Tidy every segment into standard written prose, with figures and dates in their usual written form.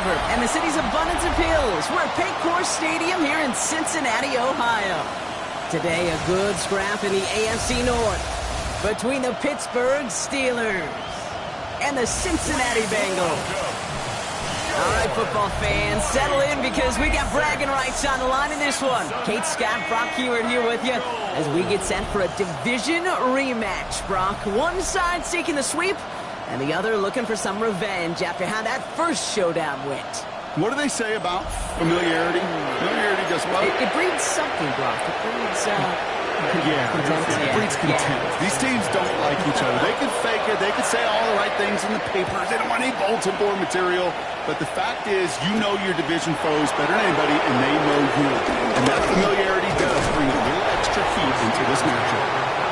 ever, and the city's abundance of hills. We're at Paycor Stadium here in Cincinnati, Ohio. Today, a good scrap in the AFC North between the Pittsburgh Steelers and the Cincinnati Bengals. All right, football fans, settle in because we got bragging rights on the line in this one. Kate Scott, Brock Heward here with you as we get set for a division rematch. Brock, one side seeking the sweep, and the other looking for some revenge after how that first showdown went. What do they say about familiarity? Familiarity does what? It breeds something, Brock. It breeds, contempt. It breeds contempt. These teams don't like each other. They can fake it. They can say all the right things in the papers. They don't want any bulletin board material. But the fact is, you know your division foes better than anybody, and they know you. And that familiarity does bring a little extra heat into this matchup.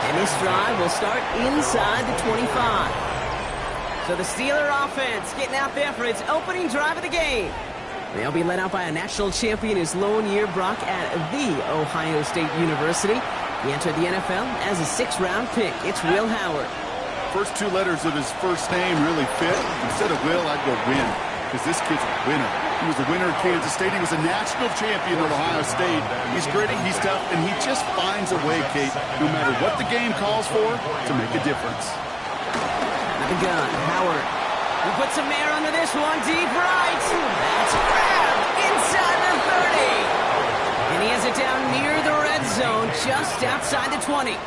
And this drive will start inside the 25. So the Steeler offense getting out there for its opening drive of the game. They'll be led out by a national champion his lone year, Brock, at the Ohio State University. He entered the NFL as a 6th-round pick. It's Will Howard. First 2 letters of his first name really fit. Instead of Will, I'd go Win, because this kid's a winner. He was a winner at Kansas State. He was a national champion at Ohio State. He's gritty, he's tough, and he just finds a way, Kate, no matter what the game calls for, to make a difference. The gun, Howard. We put some air under this one, deep right. That's grabbed inside the 30. And he has it down near the red zone, just outside the 20.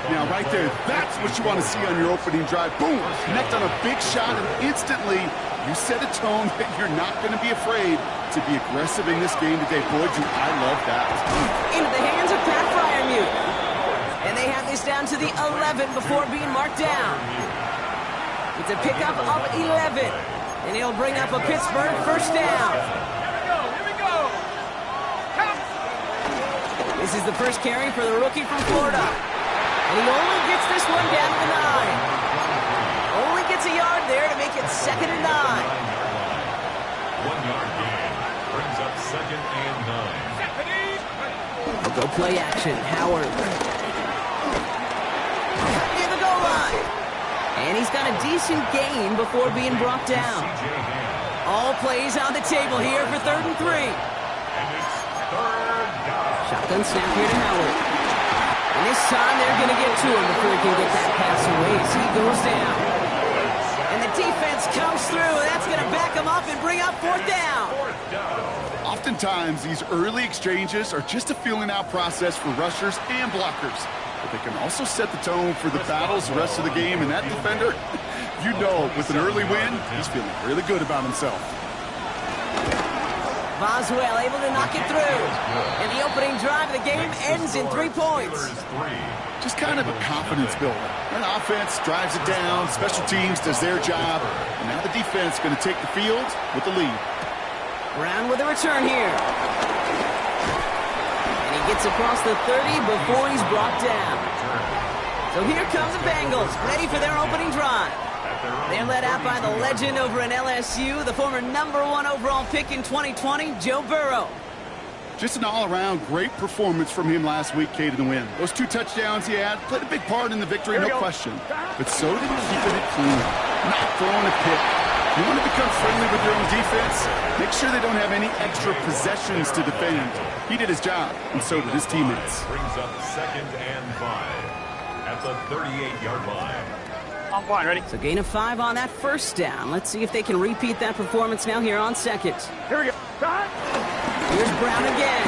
Now, right there, that's what you want to see on your opening drive. Boom! Connect on a big shot, and instantly, you set a tone that you're not going to be afraid to be aggressive in this game today. Boy, do I love that. Into the hands of Pat Fryermuth. And they have this down to the 11 before being marked down. It's a pickup of 11, and he'll bring up a Pittsburgh first down. Here we go. This is the first carry for the rookie from Florida. And he only gets this one down to the 9. Only gets a yard there to make it 2nd and 9. 1-yard gain brings up 2nd and 9. We'll go play action. Howard. Near the goal line. And he's got a decent gain before being brought down. All plays on the table here for 3rd and 3. And it's 3rd down. Shotgun snap here to Howard. And this time they're going to get to him before he can get that pass away as he goes down. And the defense comes through, and that's going to back him up and bring up 4th down. Oftentimes, these early exchanges are just a feeling-out process for rushers and blockers. But they can also set the tone for the battles the rest of the game. And that defender, you know, with an early win, he's feeling really good about himself. Boswell able to knock it through. And the opening drive of the game ends in 3 points. Just kind of a confidence builder. An offense drives it down, special teams does their job, and now the defense going to take the field with the lead. Brown with a return here. And he gets across the 30 before he's brought down. So here comes the Bengals, ready for their opening drive. They're led out by the legend over in LSU, the former #1 overall pick in 2020, Joe Burrow. Just an all-around great performance from him last week, Kate, in the win. Those 2 touchdowns he had played a big part in the victory, no question. But so did keeping it clean, not throwing a pick. You want to become friendly with your own defense? Make sure they don't have any extra possessions to defend. He did his job, and so did his teammates. Brings up 2nd and 5 at the 38-yard line. On point, ready? So gain of 5 on that first down. Let's see if they can repeat that performance now here on 2nd. Here we go. Here's Brown again.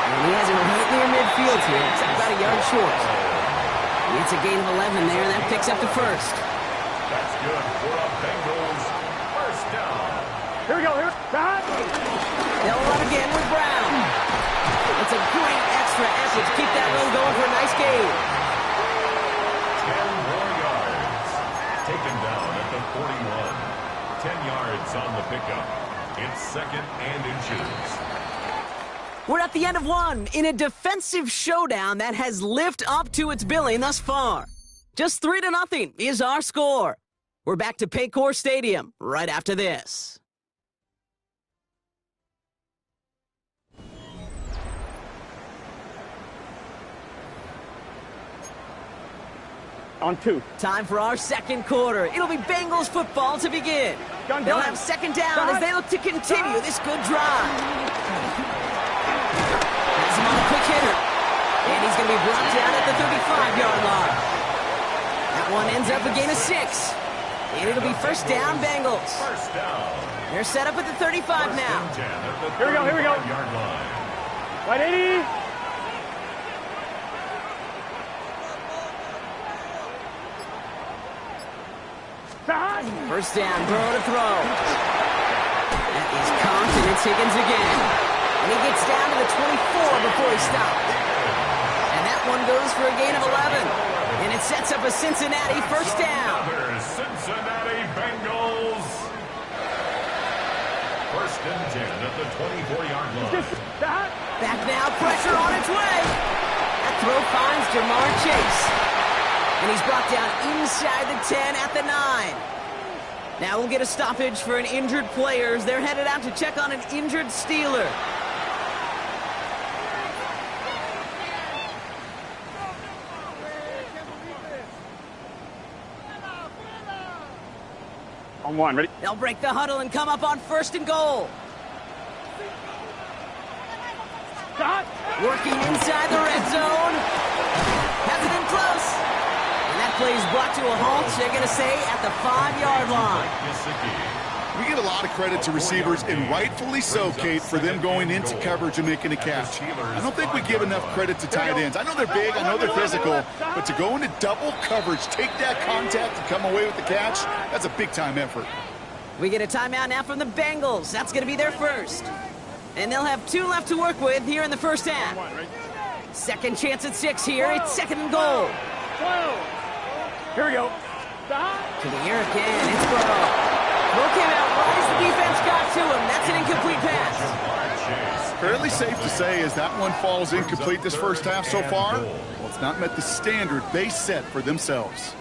And he has it right near midfield here. It's about a yard short. He gets a gain of 11 there, and that picks up the first. That's good for a Bengals first down. Here we go. Here. They'll run again with Brown. It's a great extra effort to keep that run going for a nice gain. 10 more yards. Taken down at the 41. 10 yards on the pickup. It's 2nd and inches. We're at the end of one in a defensive showdown that has lived up to its billing thus far. Just 3-0 is our score. We're back to Paycor Stadium right after this. On 2. Time for our second quarter. It'll be Bengals football to begin. They'll have second down as they look to continue this good drive. Has him on a quick hitter. And he's going to be brought down at the 35-yard line. That one ends up a gain of 6. And it'll be first down, Bengals. First down. They're set up at the 35 now. Here we go, here we go. Yard line. Right, 80. First down, Burrow to throw. That is Compton, and it's Higgins again. And he gets down to the 24 before he stops. And that one goes for a gain of 11. And it sets up a Cincinnati first down. Another Cincinnati Bengals. First and 10 at the 24-yard line. Back now, pressure on its way. That throw finds Jamar Chase. And he's brought down inside the 10 at the 9. Now we'll get a stoppage for an injured player as they're headed out to check on an injured Steeler. On 1, ready? They'll break the huddle and come up on first and goal. Working inside the red zone. Has it in close. And that play is brought to a halt, they're going to say, at the 5-yard line. We give a lot of credit to receivers, and rightfully so, Kate, for them going into coverage and making a catch. I don't think we give enough credit to tight ends. I know they're big, I know they're physical, but to go into double coverage, take that contact, and come away with the catch, that's a big-time effort. We get a timeout now from the Bengals. That's going to be their first. And they'll have 2 left to work with here in the first half. Second chance at 6 here. It's second and goal. Here we go. To the air again. It's Burrow. Throw came out right as the defense got to him. That's an incomplete pass. Fairly safe to say as that one falls incomplete this first half so far, well, it's not met the standard they set for themselves.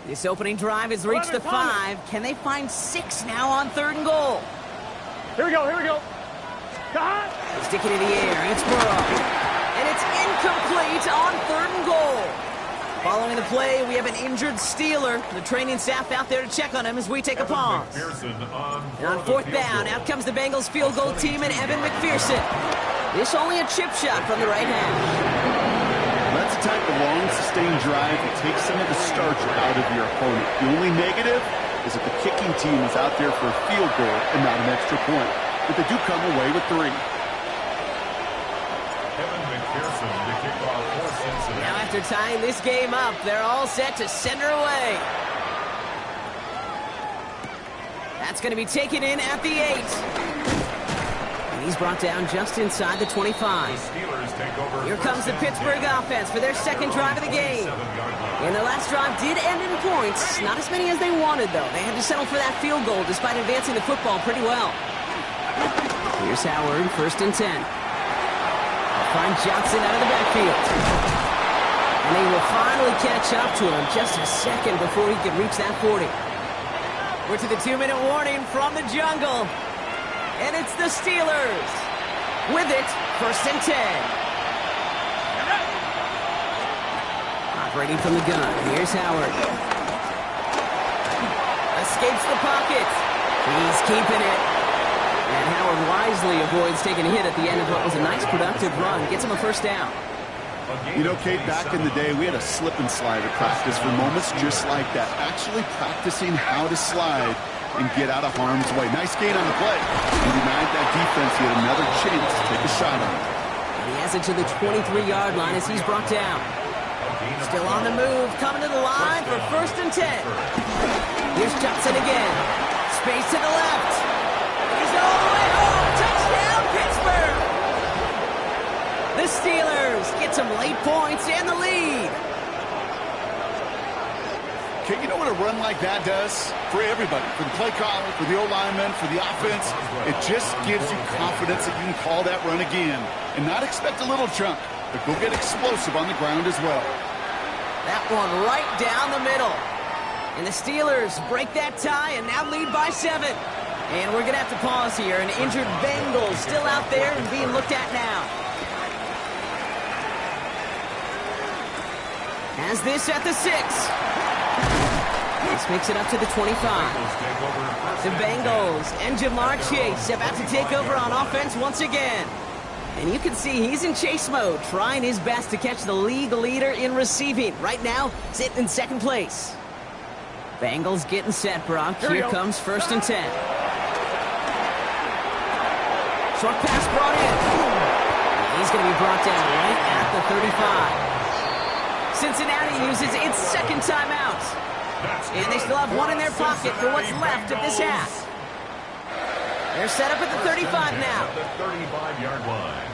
This opening drive has reached the 5. Can they find 6 now on third and goal? Here we go, here we go. Stick it in the air. It's Burrow. And it's incomplete on third and goal. Following the play, we have an injured Steeler. The training staff out there to check on him as we take a pause. And on fourth down, out comes the Bengals field goal team and Evan McPherson. This only a chip shot from the right hash. Let's attack the long, sustained drive and take some of the starch out of your opponent. The only negative is that the kicking team is out there for a field goal and not an extra point. But they do come away with 3. Now after tying this game up, they're all set to send her away. That's going to be taken in at the 8. And he's brought down just inside the 25. Here comes the Pittsburgh offense for their second drive of the game. And their last drive did end in points. Not as many as they wanted, though. They had to settle for that field goal despite advancing the football pretty well. Here's Howard, first and 10. Find Johnson out of the backfield. And he will finally catch up to him just a second before he can reach that 40. We're to the 2-minute warning from the jungle. And it's the Steelers. With it, first and 10. Operating from the gun, here's Howard. Escapes the pocket. He's keeping it. And Howard wisely avoids taking a hit at the end of what was a nice productive run. Gets him a first down. You know, Kate, back in the day, we had a slip and slide at practice for moments just like that. Actually practicing how to slide and get out of harm's way. Nice gain on the play. He denied that defense. He had another chance to take a shot on him. And he has it to the 23-yard line as he's brought down. Still on the move, coming to the line for first and 10. Here's Johnson again. Space to the left. He's all the way home. Touchdown, Pittsburgh! The Steelers get some late points and the lead. Okay, you know what a run like that does? For everybody. For the play caller, for the O-lineman, for the offense. It just gives you confidence that you can call that run again. And not expect a little chunk, but go get explosive on the ground as well. That one right down the middle. And the Steelers break that tie and now lead by 7. And we're going to have to pause here. An injured Bengals still out there and being looked at now. Has this at the 6. This makes it up to the 25. The Bengals and Jamar Chase about to take over on offense once again. And you can see he's in chase mode, trying his best to catch the league leader in receiving. Right now, sitting in second place. Bengals getting set, Brock. Here comes 1st and 10. Short pass brought in. He's going to be brought down right at the 35. Cincinnati uses its second timeout. And they still have one in their pocket for what's left of this half. They're set up at the 35 now. The 35-yard line.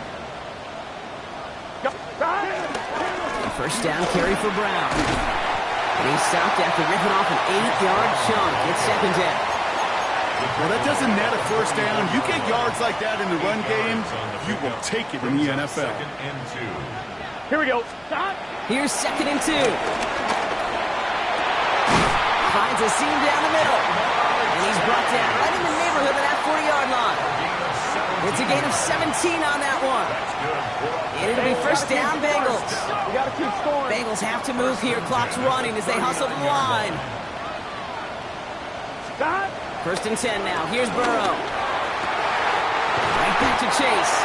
First down carry for Brown. And he's stopped after ripping off an 8-yard chunk. It's second down. Well, that doesn't net a first down. You get yards like that in the run game, you will take it in the NFL. Second and 2. Here we go. Here's 2nd and 2. Finds a seam down the middle. And he's brought down right in the neighborhood of that 40-yard line. It's a gain of 17 on that one. And it'll be first down, Bengals. We got to keep scoring. Bengals have to move here. Clock's running as they hustle the line. First and 10 now. Here's Burrow. Right back to Chase.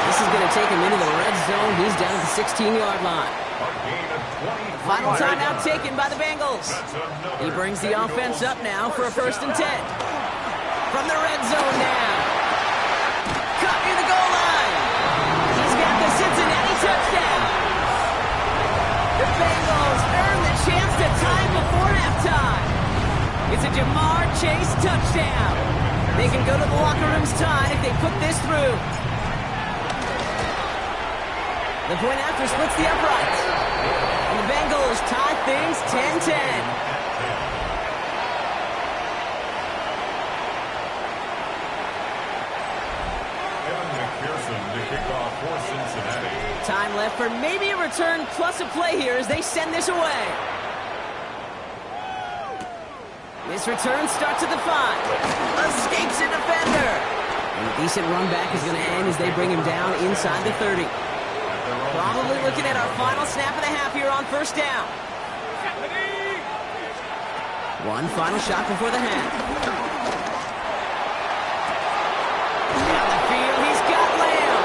This is going to take him into the red zone. He's down at the 16-yard line. Final timeout taken by the Bengals. He brings the offense up now for a 1st and 10. From the red zone now. Caught near the goal line. He's got the Cincinnati touchdown. The Bengals earn the chance to tie before halftime. It's a Jamar Chase touchdown. They can go to the locker rooms tied if they put this through. The point after splits the uprights. And the Bengals tie things 10-10. Time left for maybe a return plus a play here as they send this away. This return starts at the 5. Escapes a defender. And a decent run back is going to end as they bring him down inside the 30. Probably looking at our final snap of the half here on first down. One final shot before the half. Down the field, he's got Lamb.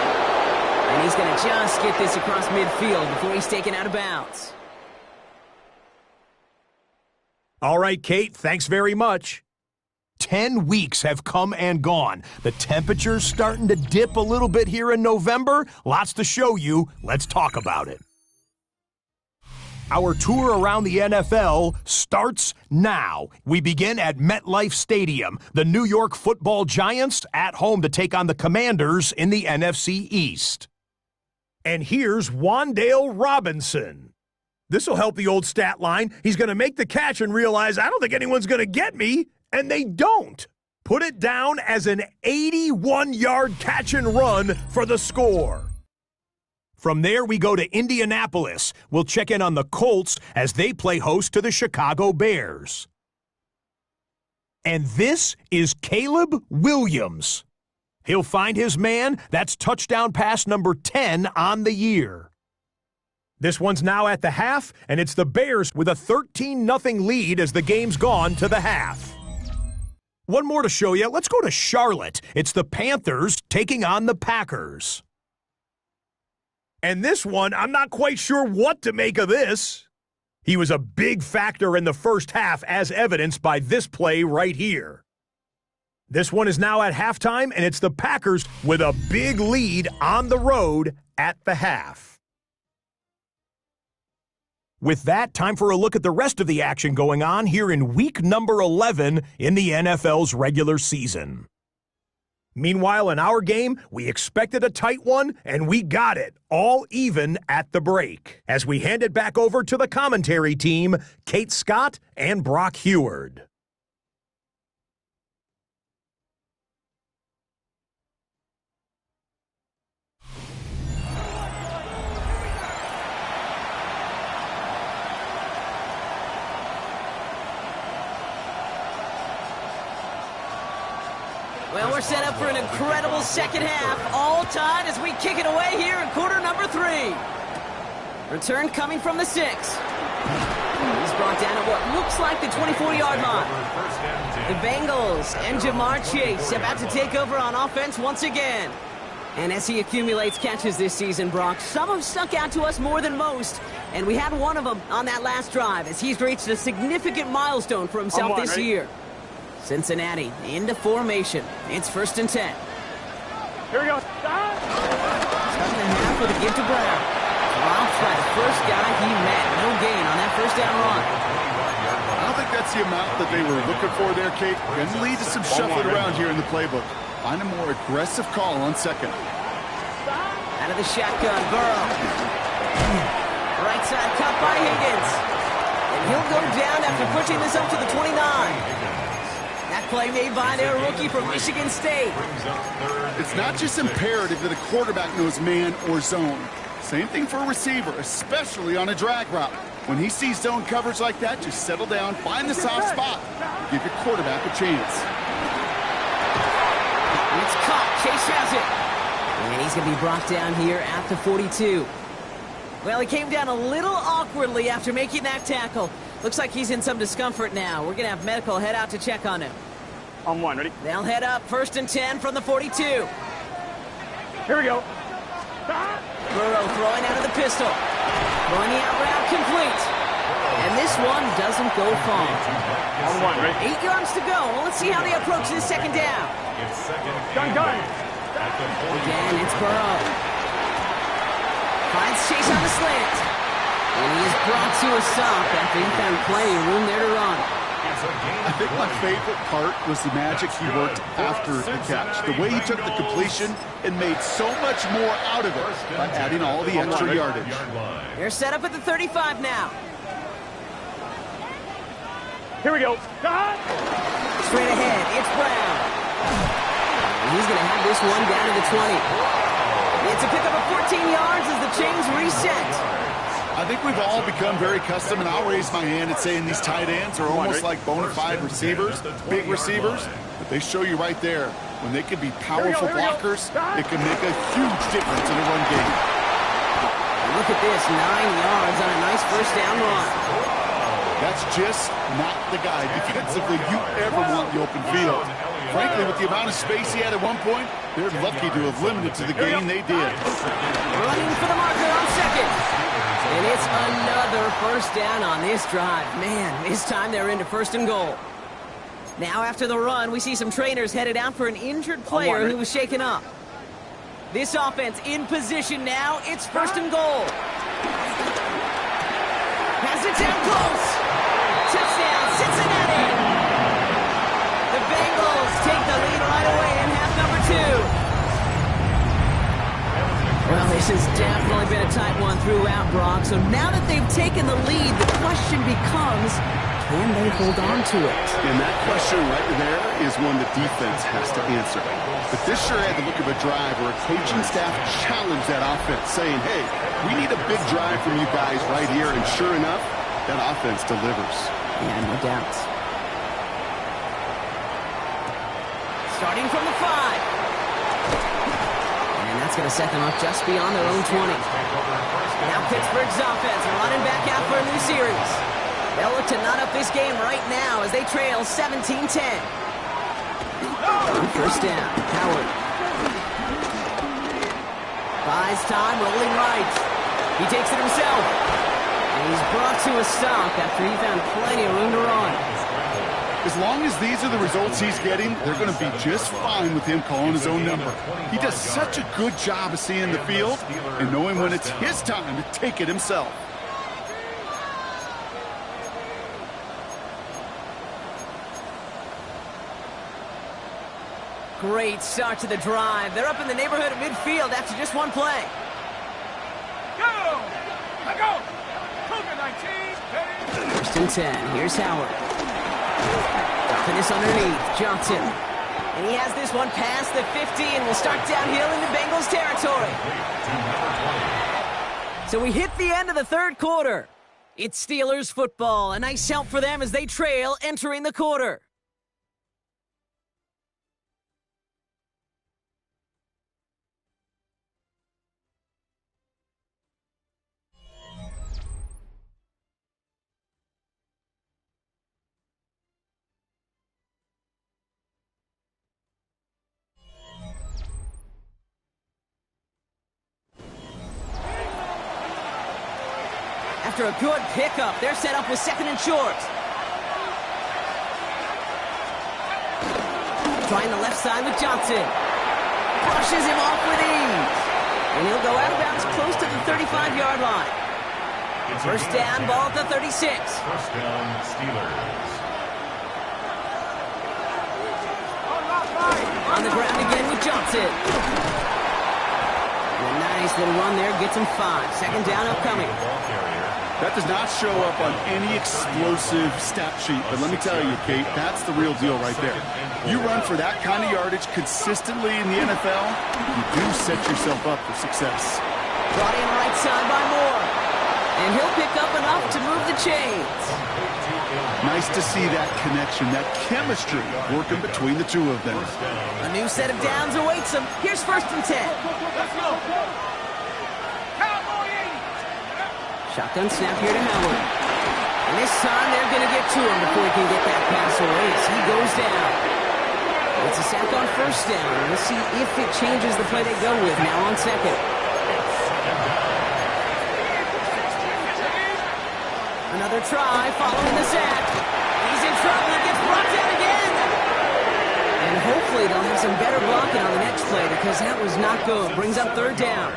And he's going to just get this across midfield before he's taken out of bounds. All right, Kate, thanks very much. 10 weeks have come and gone. The temperature's starting to dip a little bit here in November. Lots to show you. Let's talk about it. Our tour around the NFL starts now. We begin at MetLife Stadium. The New York Football Giants at home to take on the Commanders in the NFC East. And here's Wan'Dale Robinson. This'll help the old stat line. He's going to make the catch and realize, I don't think anyone's going to get me. And they don't. Put it down as an 81-yard catch and run for the score. From there, we go to Indianapolis. We'll check in on the Colts as they play host to the Chicago Bears. And this is Caleb Williams. He'll find his man. That's touchdown pass number 10 on the year. This one's now at the half, and it's the Bears with a 13-0 lead as the game's gone to the half. One more to show you. Let's go to Charlotte. It's the Panthers taking on the Packers. And this one, I'm not quite sure what to make of this. He was a big factor in the first half, as evidenced by this play right here. This one is now at halftime, and it's the Packers with a big lead on the road at the half. With that, time for a look at the rest of the action going on here in week number 11 in the NFL's regular season. Meanwhile, in our game, we expected a tight one, and we got it, all even at the break. As we hand it back over to the commentary team, Kate Scott and Brock Heward. Well, we're set up for an incredible second half. All tied as we kick it away here in quarter number 3. Return coming from the 6. brought down at what looks like the 24-yard line. The Bengals and Jamar Chase about to take over on offense once again. And as he accumulates catches this season, Brock, some have stuck out to us more than most. And we had one of them on that last drive as he's reached a significant milestone for himself this year. Cincinnati into formation. It's 1st and 10. Here we go. Starting the half with a give to Brown. Drops by the first guy he met. No gain on that first down run. I don't think that's the amount that they were looking for there, Kate. Going to lead to some shuffling around here in the playbook. Find a more aggressive call on second. Out of the shotgun, Burrow. Right side cut by Higgins. And he'll go down after pushing this up to the 29. That play made by their rookie from Michigan State. It's not just imperative that a quarterback knows man or zone. Same thing for a receiver, especially on a drag route. When he sees zone coverage like that, just settle down, find the soft spot, give your quarterback a chance. It's caught. Chase has it. And he's going to be brought down here at the 42. Well, he came down a little awkwardly after making that tackle. Looks like he's in some discomfort now. We're going to have medical head out to check on him. On one, ready? They'll head up 1st and 10 from the 42. Here we go. Burrow throwing out of the pistol. Throwing the out route complete. And this one doesn't go far. On one, ready? 8 yards to go. Well, let's see how they approach this second down. It's second. Gun. Again, it's Burrow. Finds Chase on the slant. And he is brought to a stop after he found plenty of room there to run. I think my favorite part was the magic he worked after the catch. The way he took the completion and made so much more out of it by adding all the extra yardage. They're set up at the 35 now. Here we go. Straight ahead, it's Brown. And he's going to have this one down to the 20. It's a pickup of 14 yards as the chains reset. I think we've all become very accustomed, and I'll raise my hand and saying these tight ends are almost like bona fide receivers, big receivers, but they show you right there, when they can be powerful blockers, it can make a huge difference in a run game. And look at this, 9 yards on a nice first down run. That's just not the guy defensively you ever want in the open field. Frankly, with the amount of space he had at one point, they're lucky to have limited to the gain they did. Running for the marker on second. And it's another first down on this drive. Man, this time they're into 1st and goal. Now after the run, we see some trainers headed out for an injured player who was shaken up. This offense in position now. It's 1st and goal. Has it down close. Touchdown, Cincinnati. The Bengals take the lead right away in half number 2. Well, this has definitely been a tight one throughout, Brock. So now that they've taken the lead, the question becomes, can they hold on to it? And that question right there is one the defense has to answer. But this sure had the look of a drive where a coaching staff challenged that offense, saying, hey, we need a big drive from you guys right here. And sure enough, that offense delivers. Yeah, no doubt. Starting from the 5. And that's going to set them up just beyond their own 20. Now Pittsburgh's offense running back out for a new series. They'll look to knot up this game right now as they trail 17-10. First down, Howard. Buys time, rolling right. He takes it himself. And he's brought to a stop after he found plenty of room to run. As long as these are the results he's getting, they're going to be just fine with him calling his own number. He does such a good job of seeing the field and knowing when it's his time to take it himself. Great start to the drive. They're up in the neighborhood of midfield after just one play. Go! Let go! COVID-19, 1st and 10. Here's Howard. Dropping this underneath. Johnson. And he has this one past the 50 and will start downhill into Bengals territory. So we hit the end of the 3rd quarter. It's Steelers football. A nice help for them as they trail entering the quarter. after a good pickup. They're set up with second and short. Trying the left side with Johnson. Brushes him off with ease. And he'll go out of bounds close to the 35-yard line. First down, ball at the 36. First down, Steelers. On the ground again with Johnson. And a nice little run there gets him 5. Second down upcoming. That does not show up on any explosive stat sheet, but let me tell you, Kate, that's the real deal right there. You run for that kind of yardage consistently in the NFL, you do set yourself up for success. Brought in right side by Moore. And he'll pick up enough to move the chains. Nice to see that connection, that chemistry working between the two of them. A new set of downs awaits him. Here's first and 10. Shotgun snap here to Howard. And this time they're going to get to him before he can get that pass away as he goes down. It's a sack on first down. We'll see if it changes the play they go with now on second. Another try following the sack. He's in trouble and gets brought down again. And hopefully they'll have some better blocking on the next play because that was not good. Brings up third down.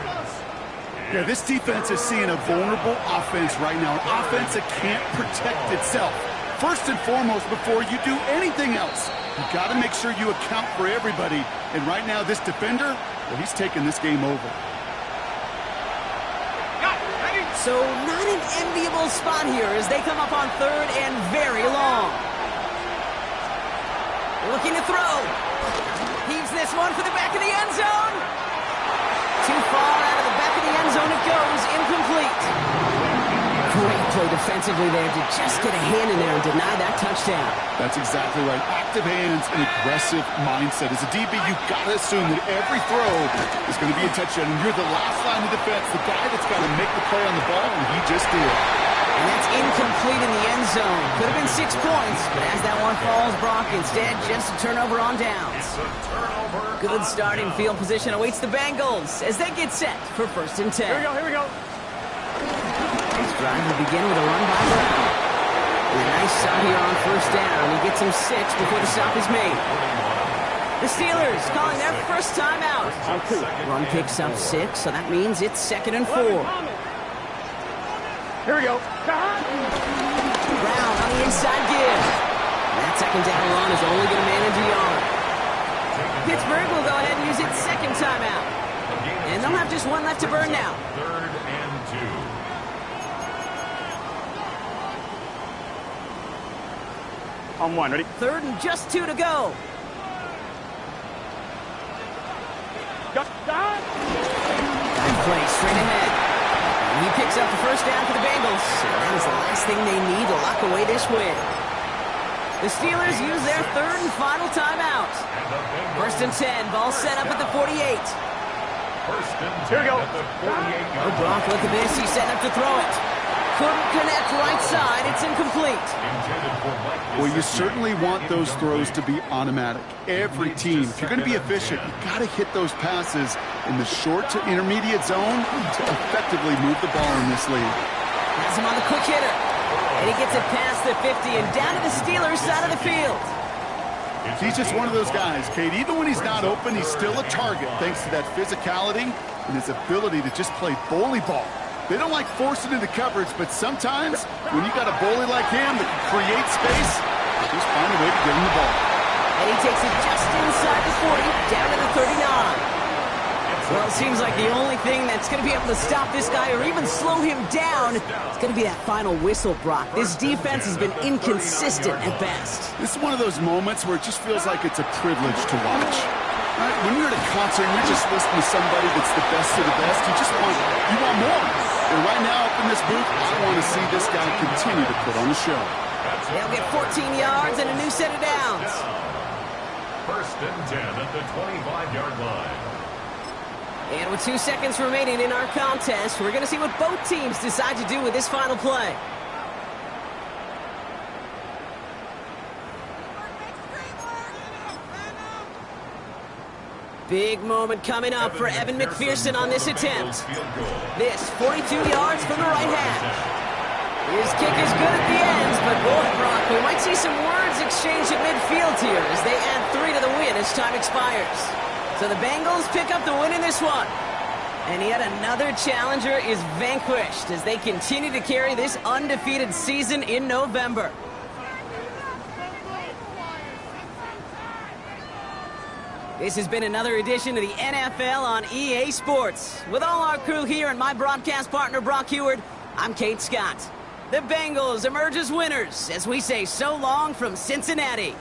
Yeah, this defense is seeing a vulnerable offense right now. An offense that can't protect itself. First and foremost, before you do anything else, you got to make sure you account for everybody. And right now, this defender, well, he's taking this game over. So not an enviable spot here as they come up on third and very long. Looking to throw. Heaves this one for the back of the end zone. Too far out of the back of the end zone it goes. Incomplete. Great play defensively there to just get a hand in there and deny that touchdown. That's exactly right. Active hands and aggressive mindset. As a DB, you've got to assume that every throw is going to be a touchdown. And you're the last line of defense, the guy that's got to make the play on the ball, and he just did. And that's incomplete in the end zone. Could have been 6 points, but as that one falls, Brock, instead just a turnover on downs. Good starting field position awaits the Bengals as they get set for first and 10. Here we go. This drive will begin with a run by Brown. And a nice shot here on first down. He gets him 6 before the stop is made. The Steelers calling their first time out. Run picks up 6, so that means it's second and 4. Here we go. Brown on the inside give. And that second down run is only going to manage a yard. Pittsburgh will go ahead and use its second timeout. And they'll have just one left to burn now. Third and 2. On 1, ready? Third and just 2 to go. Good play straight ahead. And he picks up the first down for the Bengals. And that is the last thing they need to lock away this win. The Steelers use their third and final timeout. First and 10, ball set up at the 48. First and 10 Here we go. at the 48-yard Oh, Brock, look at this. He's set up to throw it. Couldn't connect right side. It's incomplete. Well, you certainly want those throws to be automatic. Every team, if you're going to be efficient, you've got to hit those passes in the short to intermediate zone to effectively move the ball in this league. Has him on the quick hitter. And he gets it past the 50 and down to the Steelers' side of the field. He's just one of those guys, Kate. Even when he's not open, he's still a target thanks to that physicality and his ability to just play bully ball. They don't like forcing into coverage, but sometimes when you got a bully like him that can create space, just find a way to get him the ball. And he takes it just inside the 40, down to the 39. Well, it seems like the only thing that's going to be able to stop this guy or even slow him down is going to be that final whistle, Brock. This defense has been inconsistent at best. This is one of those moments where it just feels like it's a privilege to watch. Right? When you're at a concert and you're just listening to somebody that's the best of the best, you want more. And right now, up in this booth, I want to see this guy continue to put on the show. They'll get 14 yards and a new set of downs. First and 10 at the 25-yard line. And with 2 seconds remaining in our contest, we're going to see what both teams decide to do with this final play. Big moment coming up for Evan McPherson on this attempt. This 42 yards from the right hash. His kick is good at the ends, but boy, Brock, we might see some words exchanged at midfield here as they add 3 to the win as time expires. So the Bengals pick up the win in this one. And yet another challenger is vanquished as they continue to carry this undefeated season in November. This has been another edition of the NFL on EA Sports. With all our crew here and my broadcast partner, Brock Heward, I'm Kate Scott. The Bengals emerge as winners as we say so long from Cincinnati.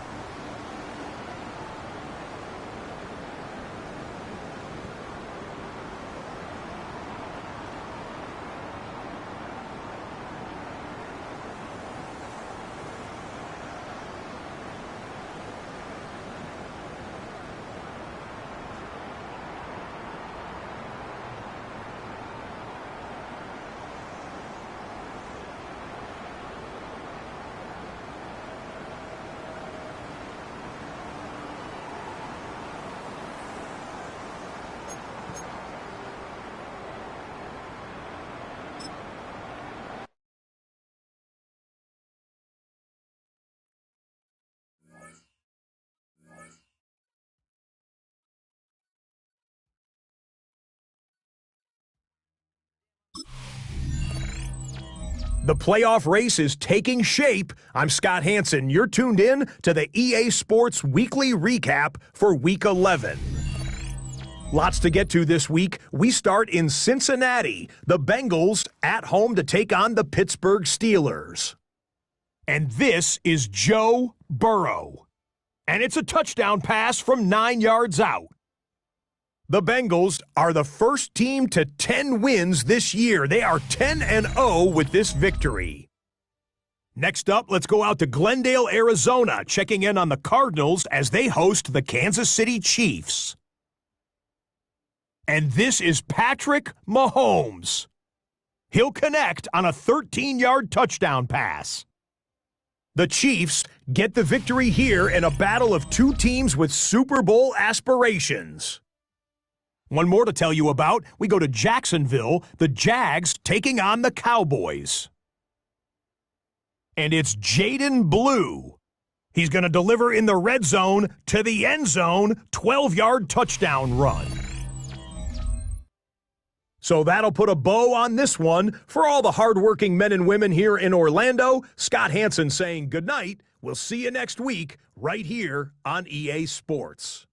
The playoff race is taking shape. I'm Scott Hansen. You're tuned in to the EA Sports Weekly Recap for Week 11. Lots to get to this week. We start in Cincinnati. The Bengals at home to take on the Pittsburgh Steelers. And this is Joe Burrow. And it's a touchdown pass from 9 yards out. The Bengals are the first team to 10 wins this year. They are 10-0 with this victory. Next up, let's go out to Glendale, Arizona, checking in on the Cardinals as they host the Kansas City Chiefs. And this is Patrick Mahomes. He'll connect on a 13-yard touchdown pass. The Chiefs get the victory here in a battle of two teams with Super Bowl aspirations. One more to tell you about. We go to Jacksonville, the Jags taking on the Cowboys. And it's Jaden Blue. He's going to deliver in the red zone to the end zone, 12-yard touchdown run. So that'll put a bow on this one. For all the hardworking men and women here in Orlando, Scott Hansen saying goodnight. We'll see you next week right here on EA Sports.